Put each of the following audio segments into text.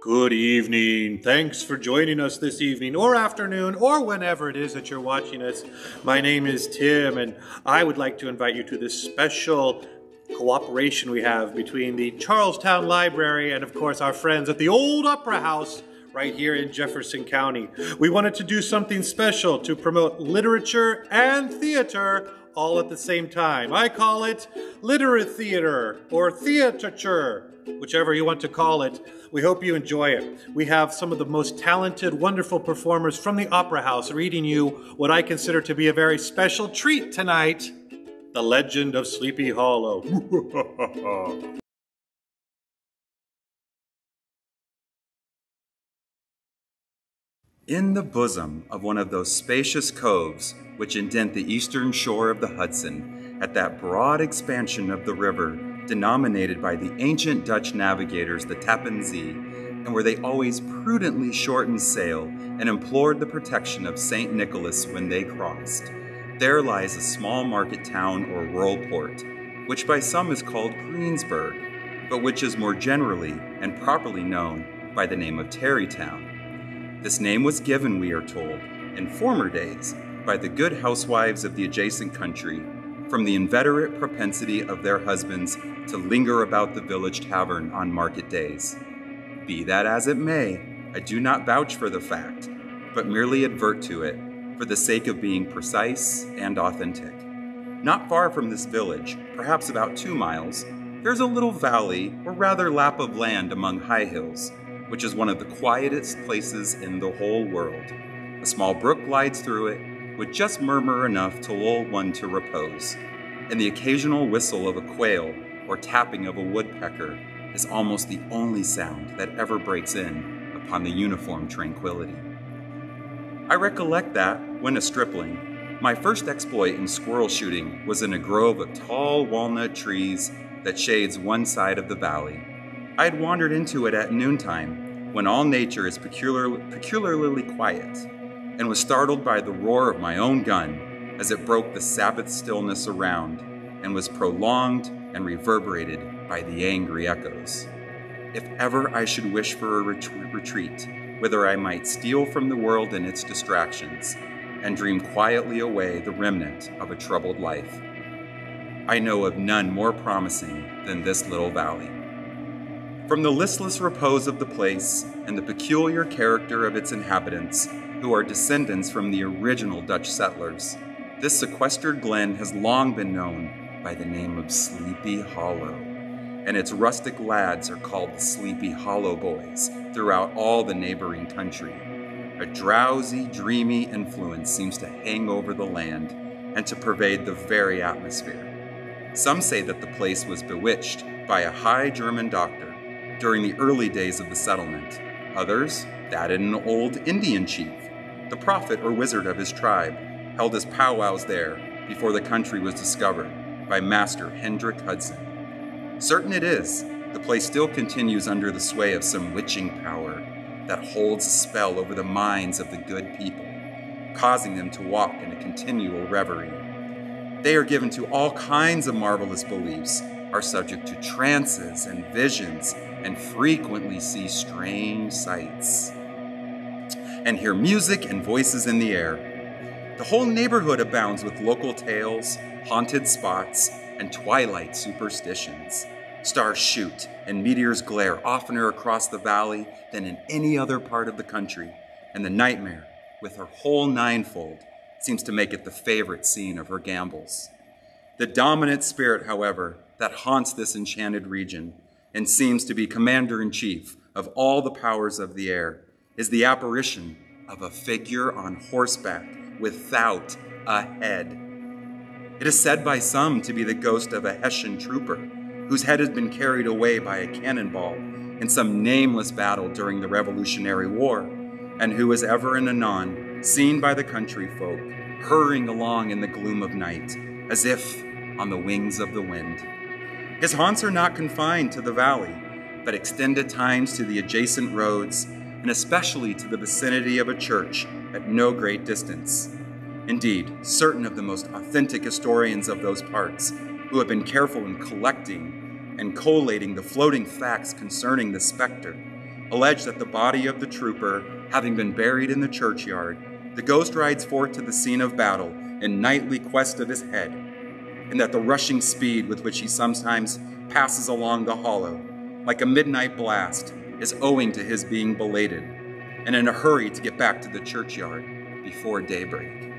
Good evening. Thanks for joining us this evening or afternoon or whenever it is that you're watching us. My name is Tim, and I would like to invite you to this special cooperation we have between the Charlestown Library and, of course, our friends at the Old Opera House right here in Jefferson County. We wanted to do something special to promote literature and theater all at the same time. I call it literate theater or theaterture, whichever you want to call it. We hope you enjoy it. We have some of the most talented, wonderful performers from the Opera House reading you what I consider to be a very special treat tonight, The Legend of Sleepy Hollow. In the bosom of one of those spacious coves which indent the eastern shore of the Hudson, at that broad expansion of the river denominated by the ancient Dutch navigators the Tappan Zee, and where they always prudently shortened sail and implored the protection of St. Nicholas when they crossed, there lies a small market town or rural port, which by some is called Greensburg, but which is more generally and properly known by the name of Tarrytown. This name was given, we are told, in former days by the good housewives of the adjacent country, from the inveterate propensity of their husbands to linger about the village tavern on market days. Be that as it may, I do not vouch for the fact, but merely advert to it for the sake of being precise and authentic. Not far from this village, perhaps about 2 miles, there's a little valley, or rather lap of land among high hills, which is one of the quietest places in the whole world. A small brook glides through it, with just murmur enough to lull one to repose, and the occasional whistle of a quail or tapping of a woodpecker is almost the only sound that ever breaks in upon the uniform tranquility. I recollect that, when a stripling, my first exploit in squirrel shooting was in a grove of tall walnut trees that shades one side of the valley. I had wandered into it at noontime, when all nature is peculiarly quiet, and was startled by the roar of my own gun as it broke the Sabbath stillness around and was prolonged and reverberated by the angry echoes. If ever I should wish for a retreat, whither I might steal from the world and its distractions and dream quietly away the remnant of a troubled life, I know of none more promising than this little valley. From the listless repose of the place and the peculiar character of its inhabitants, who are descendants from the original Dutch settlers, this sequestered glen has long been known by the name of Sleepy Hollow, and its rustic lads are called the Sleepy Hollow Boys throughout all the neighboring country. A drowsy, dreamy influence seems to hang over the land and to pervade the very atmosphere. Some say that the place was bewitched by a high German doctor during the early days of the settlement. Others, that an old Indian chief, the prophet or wizard of his tribe, held his powwows there before the country was discovered by Master Hendrik Hudson. Certain it is, the place still continues under the sway of some witching power that holds a spell over the minds of the good people, causing them to walk in a continual reverie. They are given to all kinds of marvelous beliefs, are subject to trances and visions, and frequently see strange sights, and hear music and voices in the air. The whole neighborhood abounds with local tales, haunted spots, and twilight superstitions. Stars shoot and meteors glare oftener across the valley than in any other part of the country, and the nightmare, with her whole ninefold, seems to make it the favorite scene of her gambols. The dominant spirit, however, that haunts this enchanted region and seems to be commander-in-chief of all the powers of the air is the apparition of a figure on horseback without a head. It is said by some to be the ghost of a Hessian trooper whose head has been carried away by a cannonball in some nameless battle during the Revolutionary War, and who is ever and anon seen by the country folk hurrying along in the gloom of night, as if on the wings of the wind. His haunts are not confined to the valley, but extend at times to the adjacent roads, and especially to the vicinity of a church at no great distance. Indeed, certain of the most authentic historians of those parts, who have been careful in collecting and collating the floating facts concerning the specter, allege that the body of the trooper, having been buried in the churchyard, the ghost rides forth to the scene of battle in nightly quest of his head, and that the rushing speed with which he sometimes passes along the hollow, like a midnight blast, is owing to his being belated, and in a hurry to get back to the churchyard before daybreak.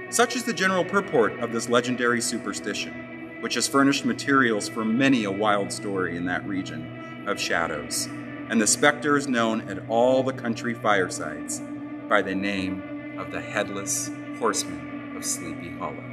Such is the general purport of this legendary superstition, which has furnished materials for many a wild story in that region of shadows, and the specter is known at all the country firesides by the name of the Headless Horseman of Sleepy Hollow.